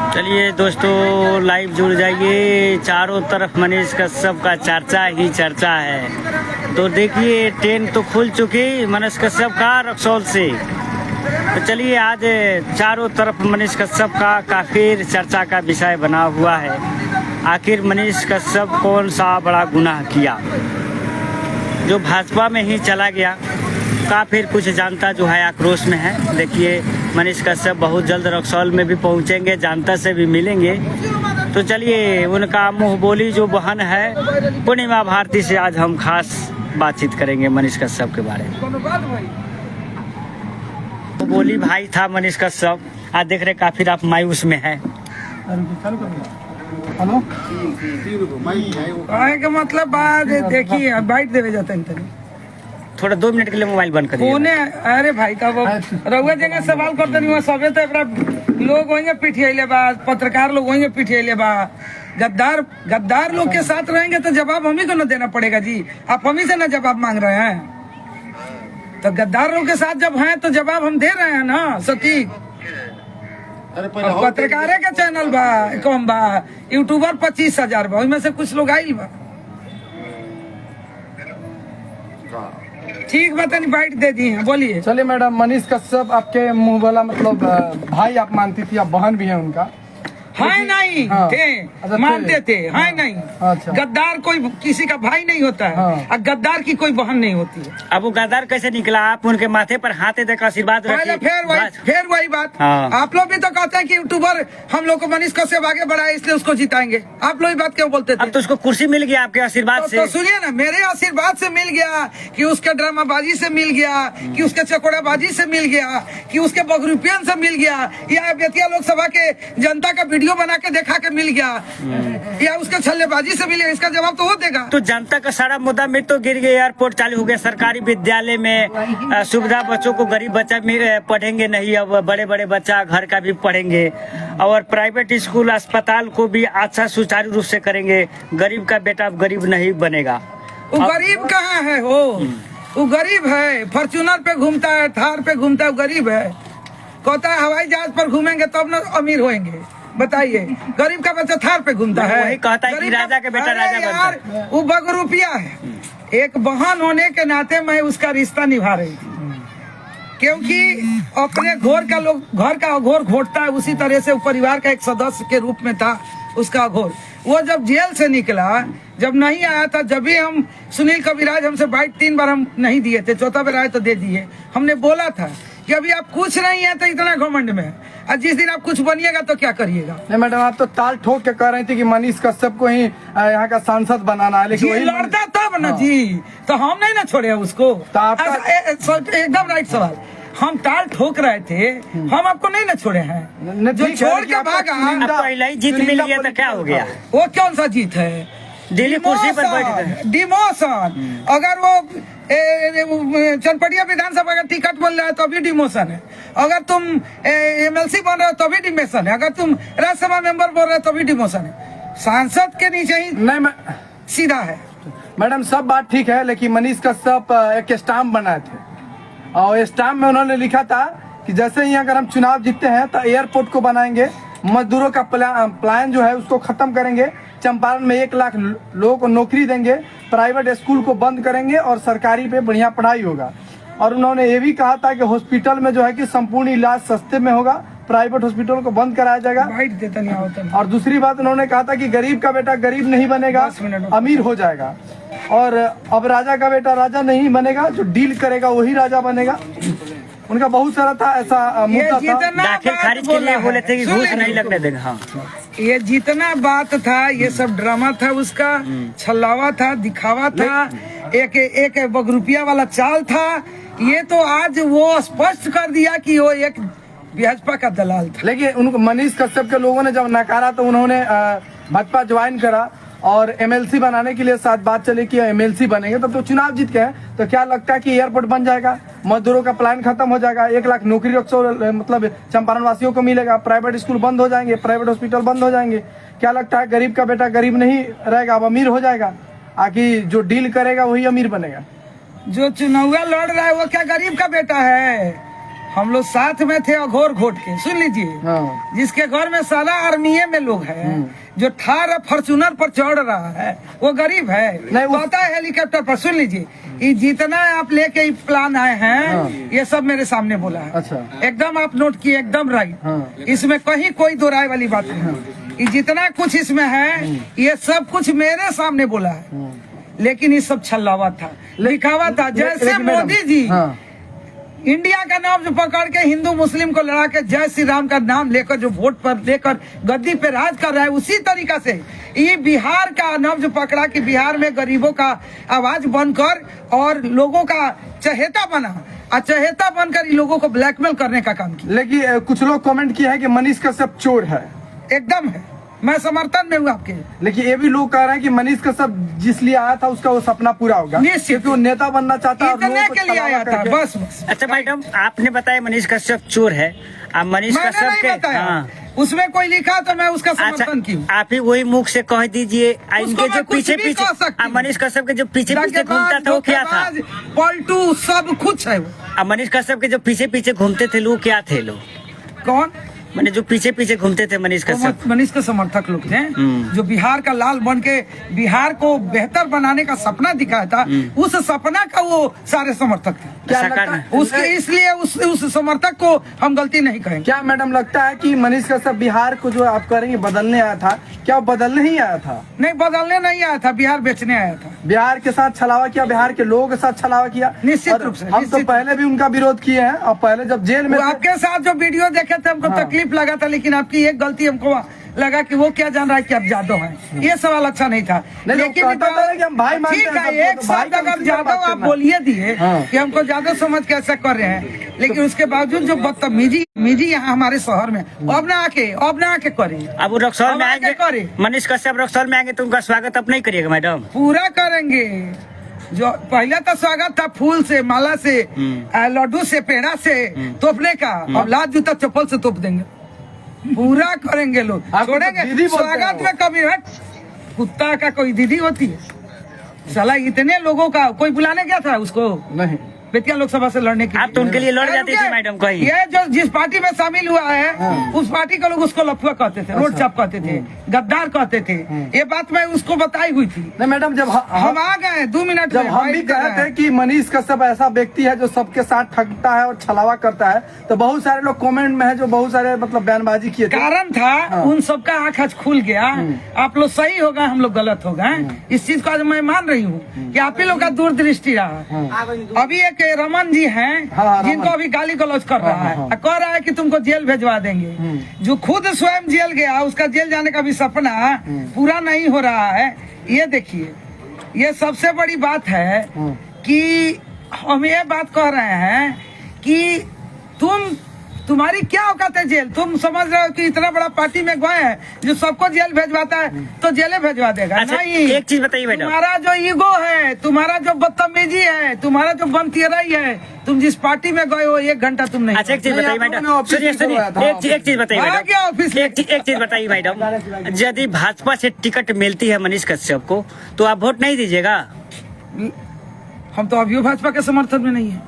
चलिए दोस्तों, लाइव जुड़ जाइए। चारों तरफ मनीष कश्यप का चर्चा ही चर्चा है। तो देखिए, ट्रेन तो खुल चुकी मनीष कश्यप का रक्सौल से। तो चलिए, आज चारों तरफ मनीष कश्यप का काफी चर्चा का विषय बना हुआ है। आखिर मनीष कश्यप कौन सा बड़ा गुनाह किया जो भाजपा में ही चला गया? काफी कुछ जानता जो है आक्रोश में है। देखिए, मनीष कश्यप बहुत जल्द रक्सौल में भी पहुंचेंगे, जानता से भी मिलेंगे। तो चलिए, उनका मुंह बोली जो बहन है पूर्णिमा भारती से आज हम खास बातचीत करेंगे मनीष कश्यप के बारे में। तो बोली भाई था मनीष कश्यप, आज देख रहे काफी आप मायूस में है। हेलो का मतलब बात देखिए, बाइट देवे जाते हैं थोड़ा 2 मिनट के लिए मोबाइल बंद करिए। अरे भाई का वो रउआ जगह सवाल करते नहीं, सबे तो लोग वहीं पिटियले बा, पत्रकार लोग वहीं पिटियले बा। गद्दार लोग के साथ रहेंगे तो जवाब हम ही को न देना पड़ेगा जी। आप हम ही से न जवाब मांग रहे हैं, तो गद्दार लोग के साथ जब हैं तो जवाब हम दे रहे हैं ना सटीक। पत्रकारे का चैनल बा कम बा, यूट्यूबर 25,000 बा, उसमें से कुछ लोग आइल बा। ठीक बतानी, बाइट दे दी है, बोलिए। चलिए मैडम, मनीष कश्यप आपके मुंह वाला मतलब भाई आप मानती थी, आप बहन भी हैं उनका? है नहीं हाँ। थे, अच्छा, मानते थे, है नहीं। अच्छा। गद्दार कोई किसी का भाई नहीं होता है, हाँ। और गद्दार की कोई बहन नहीं होती है। अब वो गद्दार कैसे निकला? आप उनके माथे पर हाथ देकर आशीर्वाद पहले फिर वही बात। हाँ। आप लोग भी तो कहते हैं कि यूट्यूबर हम लोग को मनीष कश्यप आगे बढ़ाए इसलिए उसको जिताएंगे। आप लोग बात क्यों बोलते थे? अब तो उसको कुर्सी मिल गया आपके आशीर्वाद से। तो सुनिए ना, मेरे आशीर्वाद से मिल गया कि उसके ड्रामाबाजी से मिल गया, कि उसके चकोड़ाबाजी से मिल गया, कि उसके बगरूपियन से मिल गया, या बेतिया लोकसभा के जनता का वीडियो बना के देखा के मिल गया, या उसके छल्लेबाजी से मिल गया? इसका जवाब तो वो देगा। तो जनता का सारा मुद्दा में तो गिर गया। एयरपोर्ट चालू हो गया, सरकारी विद्यालय में सुविधा, बच्चों को गरीब बच्चा पढ़ेंगे नहीं, अब बड़े बड़े बच्चा घर का भी पढ़ेंगे, और प्राइवेट स्कूल अस्पताल को भी अच्छा सुचारू रूप से करेंगे। गरीब का बेटा गरीब नहीं बनेगा। वो गरीब कहाँ है? वो गरीब है, फॉर्च्यूनर पे घूमता है, थार पे घूमता है, वो गरीब है। कहता है हवाई जहाज पर घूमेंगे तब न अमीर होंगे। बताइए, गरीब का बच्चा थार पे घूमता है? वही कहता है कि राजा के बेटा राजा बनता है। वो बगरूपिया है। एक बहन होने के नाते मैं उसका रिश्ता निभा रही थी, क्योंकि अपने घर का अघोर घोटता है, उसी तरह से परिवार का एक सदस्य के रूप में था उसका अघोर। वो जब जेल से निकला, जब नहीं आया था, जब भी हम सुनील कविराज हमसे बाइट 3 बार हम नहीं दिए थे, चौथा बार आए तो दे दिए। हमने बोला था कि अभी आप कुछ नहीं है तो इतना घमंड में, और जिस दिन आप कुछ बनिएगा तो क्या करिएगा? नहीं मैडम, आप तो ताल ठोक के कह रही थी कि मनीष कश्यप को ही यहाँ का सांसद बनाना है, लेकिन वही लड़ता तब ना जी, तो हम नहीं ना छोड़े उसको। तो आपका एकदम राइट सवाल। हम ताल ठोक रहे थे, हम आपको नहीं ना छोड़े हैं। जो छोड़ के भागा, पहले ही जीत मिल गया तो क्या हो गया? वो कौन सा जीत है? दिल्ली कुर्सी पर बैठे। डिमोशन। अगर वो चनपटिया विधानसभा का टिकट बन रहा है तो अभी डिमोशन है। अगर तुम MLC बन रहे हो तो भी डिमोशन है। अगर तुम राज्यसभा मेंबर बोल रहे हो तो भी डिमोशन है। सांसद के नीचे ही नहीं सीधा है। मैडम, सब बात ठीक है, लेकिन मनीष कश्यप एक स्टाम्प बनाए थे, और स्टाम्प में उन्होंने लिखा था कि जैसे ही अगर हम चुनाव जीतते हैं तो एयरपोर्ट को बनाएंगे, मजदूरों का प्लान जो है उसको खत्म करेंगे, चंपारण में 1 लाख लोगों को नौकरी देंगे, प्राइवेट स्कूल को बंद करेंगे और सरकारी पे बढ़िया पढ़ाई होगा। और उन्होंने ये भी कहा था कि हॉस्पिटल में जो है कि संपूर्ण इलाज सस्ते में होगा, प्राइवेट हॉस्पिटल को बंद कराया जाएगा। और दूसरी बात उन्होंने कहा था कि गरीब का बेटा गरीब नहीं बनेगा, अमीर हो जाएगा। और अब राजा का बेटा राजा नहीं बनेगा, जो डील करेगा वही राजा बनेगा। उनका बहुत सारा था ऐसा मुद्दा था। दाखिल खारिज के लिए बोले थे कि घूस नहीं लगने देगा। हाँ, ये जितना बात था ये सब ड्रामा था, उसका छल्लावा था, दिखावा था, एक बगरूपिया वाला चाल था। ये तो आज वो स्पष्ट कर दिया कि वो एक भाजपा का दलाल था। लेकिन उनको मनीष कश्यप के लोगों ने जब नकारा तो उन्होंने भाजपा ज्वाइन करा और MLC बनाने के लिए साथ बात चली कि MLC बनेंगे, तब तो चुनाव जीत गए। तो क्या लगता है कि एयरपोर्ट बन जाएगा, मजदूरों का प्लान खत्म हो जाएगा, 1 लाख नौकरी मतलब चंपारण वासियों को मिलेगा, प्राइवेट स्कूल बंद हो जाएंगे, प्राइवेट हॉस्पिटल बंद हो जाएंगे? क्या लगता है गरीब का बेटा गरीब नहीं रहेगा, अब अमीर हो जाएगा? आखिर जो डील करेगा वही अमीर बनेगा। जो चुनाव लड़ रहा है वो क्या गरीब का बेटा है? हम लोग साथ में थे अघोर घोट के, सुन लीजिए। हाँ। जिसके घर में सारा आर्मीए में लोग हैं, जो थार फॉर्चूनर पर चढ़ रहा है वो गरीब है, नहीं, वो- कहता है हेलीकॉप्टर पर। सुन लीजिए, ये जितना आप लेके ये प्लान आए हैं, हाँ। ये सब मेरे सामने बोला है। अच्छा। एकदम आप नोट किए, एकदम राइट। हाँ। इसमें कहीं कोई दो राय वाली बात नहीं है। ये जितना कुछ इसमें है, ये सब कुछ मेरे सामने बोला है। लेकिन ये सब छल्लावा था, दिखावा था। जैसे लेकिन मैडम- मोदी जी हाँ। इंडिया का नाम जो पकड़ के हिंदू मुस्लिम को लड़ा के जय श्री राम का नाम लेकर जो वोट पर लेकर गद्दी पे राज कर रहा है, उसी तरीका से ये बिहार का नाम जो पकड़ा कि बिहार में गरीबों का आवाज बनकर और लोगों का चहेता बना, और चहेता बनकर इन लोगों को ब्लैकमेल करने का काम किया। लेकिन कुछ लोग कमेंट किए हैं कि मनीष कश्यप चोर है, एकदम है, मैं समर्थन में हूँ आपके। लेकिन ये भी लोग कह रहे हैं कि मनीष कश्यप जिस लिए आया था उसका वो सपना पूरा होगा, निश्चित। क्योंकि वो नेता बनना चाहता है और इतने लोगों को के लिए छलावा आया था, करके- बस बस। अच्छा मैडम, आपने बताया मनीष कश्यप चोर है। अब मनीष मैंने कश्यप नहीं के बताया, उसमें कोई लिखा तो मैं उसका समर्थन की हूँ। आप ही वही मुख से कह दीजिए। इनके मैं जो कुछ पीछे भी पीछे कह सकती हूँ। मनीष कश्यप के जो पीछे पीछे घूमता था वो क्या था? धोखेबाज, पलटू, सब कुछ है वो। अब मनीष कश्यप के जो पीछे पीछे घूमते थे लोग क्या थे? लोग कौन? मैंने जो पीछे पीछे घूमते थे मनीष कश्यप। मनीष के समर्थक लोग थे, जो बिहार का लाल बन के बिहार को बेहतर बनाने का सपना दिखाया था, उस सपना का वो सारे समर्थक थे। क्या साकार लगता है- उसके इसलिए उस समर्थक को हम गलती नहीं कहेंगे। क्या मैडम लगता है कि मनीष कश्यप बिहार को जो आप करेंगे बदलने आया था, क्या वो बदलने ही आया था? नहीं, बदलने नहीं आया था, बिहार बेचने आया था। बिहार के साथ छलावा किया, बिहार के लोगों के साथ छलावा किया। निश्चित और रूप से, हम तो निश्चित। पहले भी उनका विरोध किए हैं, और पहले जब जेल में वो थे- आपके साथ जो वीडियो देखे थे हमको हाँ। तकलीफ लगा था, लेकिन आपकी एक गलती हमको लगा कि वो क्या जान रहा है कि आप जादव हैं। ये सवाल अच्छा नहीं था। नहीं, लेकिन वो कहता था कि हम भाई मानते ठीक हैं है, सबको, एक तो भाई शब्द का अगर उसके जादव बात आप करना। बोलिए दिए हाँ। कि हमको जादव समझ के ऐसा कर रहे हैं, लेकिन उसके बावजूद जो बदतमीजी यहाँ हमारे शहर में अब ना आके करे, अब वो रक्सौल में अब आके आएंगे, करे। मनीष कश्यप रक्सौल में आएंगे तो उनका स्वागत अब नहीं करिएगा मैडम? पूरा करेंगे। जो पहले तो स्वागत था फूल से, माला से, लड्डू से, पेड़ा से तोपने का, अब लात जूता चप्पल से तोप देंगे। पूरा करेंगे लोग, आपको तो छोड़ेंगे दीदी बोलते हैं स्वागत वो। में कभी हट। कुत्ता का कोई दीदी होती है? साला इतने लोगों का कोई बुलाने गया था उसको नहीं। बेतिया लोकसभा से लड़ने के आप तो उनके लिए लड़ जाती थी मैडम कहीं। ये जो जिस पार्टी में शामिल हुआ है, उस पार्टी के लोग उसको लफुआ कहते थे, रोड छाप कहते थे, गद्दार कहते थे। ये बात मैं उसको बताई हुई थी। नहीं मैडम, जब हम आ गए 2 मिनट जब में, हम भी बाइक दे रहे कहे थे हैं। कि मनीष कश्यप ऐसा व्यक्ति है जो सबके साथ ठगता है और छलावा करता है, तो बहुत सारे लोग कमेंट में है जो बहुत सारे मतलब बयानबाजी किए थे। कारण था उन सबका आँख आज खुल गया। आप लोग सही हो गए, हम लोग गलत हो गए। इस चीज को आज मैं मान रही हूँ कि आप ही लोग का दूरदृष्टि रहा। अभी एक रमन जी हैं, हाँ, जिनको रमन। अभी गाली गलौज कर रहा है, हाँ। कह रहा है कि तुमको जेल भेजवा देंगे। जो खुद स्वयं जेल गया, उसका जेल जाने का भी सपना पूरा नहीं हो रहा है। ये देखिए, ये सबसे बड़ी बात है कि हम ये बात कह रहे हैं कि तुम्हारी क्या औकात है जेल? तुम समझ रहे हो कि इतना बड़ा पार्टी में गए हैं जो सबको जेल भेजवाता है, तो जेले भेजवा देगा? अच्छा, नहीं। एक चीज बताइए मैडम। तुम्हारा जो ईगो है, तुम्हारा जो बदतमीजी है, तुम्हारा जो बनतेराई है, तुम जिस पार्टी में गए हो 1 घंटा तुम नहीं। अच्छा, एक चीज नहीं, बताइए आप लोगों ने मैडम, ऑफिस सुनिए में सुनिए, करवाया था, एक चीज बताइए हाँ, क्या मैडम, ऑफिस में? एक चीज बताइए मैडम, यदि भाजपा से टिकट मिलती है मनीष कश्यप को तो आप वोट नहीं दीजिएगा? हम तो अभी भाजपा के समर्थन में नहीं है,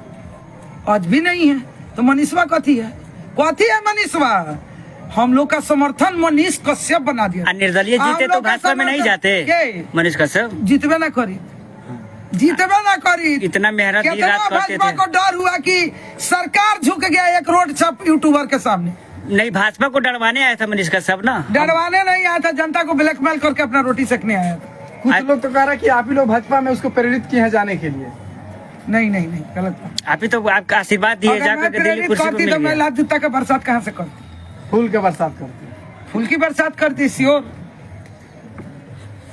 आज भी नहीं है। तो मनीषवा कथी है मनीषवा? हम लोग का समर्थन मनीष कश्यप बना दिया। और निर्दलीय हम जीते लोग तो का भाजपा में नहीं समर्थन- जाते के? मनीष कश्यप? जीतबे ना करी। इतना मेहनत दिन कितना रात करते भाजपा थे। को डर हुआ कि सरकार झुक गया एक रोड छाप यूट्यूबर के सामने। नहीं, भाजपा को डरवाने आया था मनीष कश्यप ना। डरवाने नहीं आया था, जनता को ब्लैकमेल करके अपना रोटी सेकने आया था। कुछ लोग तो कह रहे हैं कि आप ही लोग भाजपा में उसको प्रेरित किए हैं जाने के लिए। नहीं, गलत बात। आप ही तो आपका आशीर्वाद दिए अगर जाकर मैं के दिल्ली प्रेरित कुर्सी पर करती मिल तो मैं गया। लात जूता का बरसात कहाँ से करती? फूल के बरसात करते हैं। फूल की बरसात करती सियोर।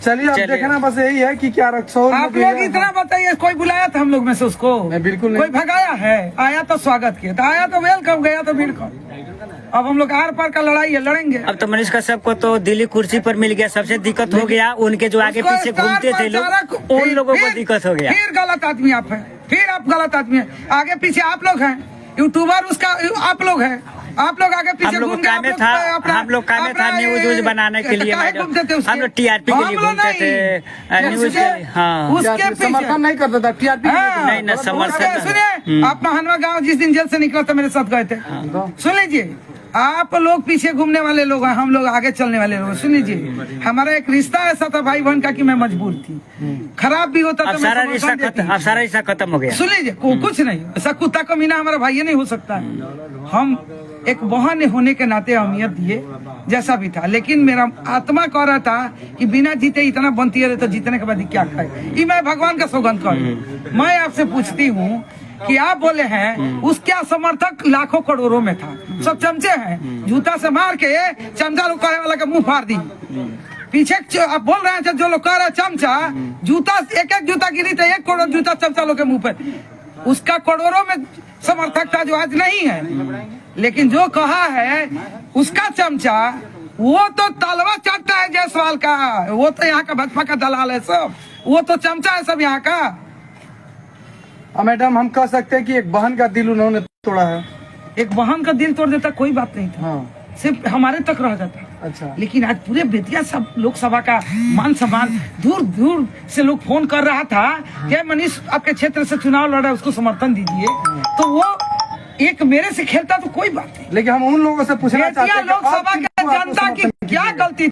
चलिए, अब चलिए। देखना बस यही है कि क्या रक्सौल में आप भी लोग है। इतना बताइए, कोई बुलाया था हम लोग में से उसको? नहीं, बिल्कुल नहीं। कोई भगाया है? आया तो स्वागत किया, तो आया तो वेलकम, गया तो वेलकम। अब हम लोग आर पार का लड़ाई है, लड़ेंगे। अब तो मनीष कश्यप को तो दिल्ली कुर्सी पर मिल गया, सबसे दिक्कत हो गया उनके जो आगे उसको पीछे स्टार घूमते थे लोग, प्रचारक- उन लोगों को फिर- दिक्कत हो गया। फिर गलत आदमी आप हैं, फिर आप गलत आदमी हैं। आगे पीछे आप लोग हैं, यूट्यूबर उसका आप लोग हैं, आप लोग आगे हम पीछे लोग घूम के काम में था, हम लोग काम में था न्यूज व्यूज बनाने के लिए काहे मैडम। घूमते थे उसके? हम लोग टीआरपी के लिए हम लोग घूमते नहीं। थे न्यूज के लिए। हाँ उसके पीछे समर्थन नहीं करता था टीआरपी हाँ, नहीं, ना, समर्थन सुनिए आप महानवा गांव जिस दिन जेल से निकला था मेरे साथ गए थे, सुन लीजिए। आप लोग पीछे घूमने वाले लोग हैं, हम लोग आगे चलने वाले लोग हैं। सुन लीजिए, हमारा एक रिश्ता ऐसा था भाई बहन का कि मैं मजबूर थी, खराब भी होता अब तो सारा मैं रिश्ता समर्थन देती। खत्म, अब सारा रिश्ता खत्म हो गया। सुन लीजिए, कुछ नहीं, ऐसा कुत्ता कमीना हमारा भाई नहीं हो सकता है। हम एक बहन होने के नाते अहमियत दिए जैसा भी था, लेकिन मेरा आत्मा कह रहा था कि बिना जीते इतना बनती है तो जीतने के बाद क्या खाए। ये मैं भगवान का सौगंध कर, मैं आपसे पूछती हूँ कि आप बोले हैं उसका समर्थक लाखों करोड़ों में था, सब चमचे हैं, जूता से मार के चमचा लोग कहे वाला का मुंह फाड़ दी। पीछे आप बोल रहे हैं जो लोग कह रहे हैं चमचा, जूता एक एक जूता गिरी तो 1 करोड़ जूता चमचा लोग के मुंह पे, उसका करोड़ों में समर्थक था जो आज नहीं है। लेकिन जो कहा है उसका चमचा, वो तो तलवा चाटता है जायसवाल का, वो तो यहाँ का भाजपा का दलाल है सब, वो तो चमचा है सब यहाँ का। मैडम हम कह सकते हैं कि एक बहन का दिल उन्होंने तोड़ा है। एक बहन का दिल तोड़ देता कोई बात नहीं था, हाँ सिर्फ हमारे तक रह जाता। अच्छा, लेकिन आज पूरे बेतिया सब लोकसभा का मान सम्मान, दूर दूर से लोग फोन कर रहा था कि मनीष आपके क्षेत्र से चुनाव लड़ रहा है, उसको समर्थन दीजिए। तो वो एक मेरे से खेलता तो कोई बात नहीं, लेकिन हम उन लोगों से पूछना चाहते बेतिया हैं कि लोकसभा आप के किनको जनता की समर्थन क्या कीजिएगा? गलती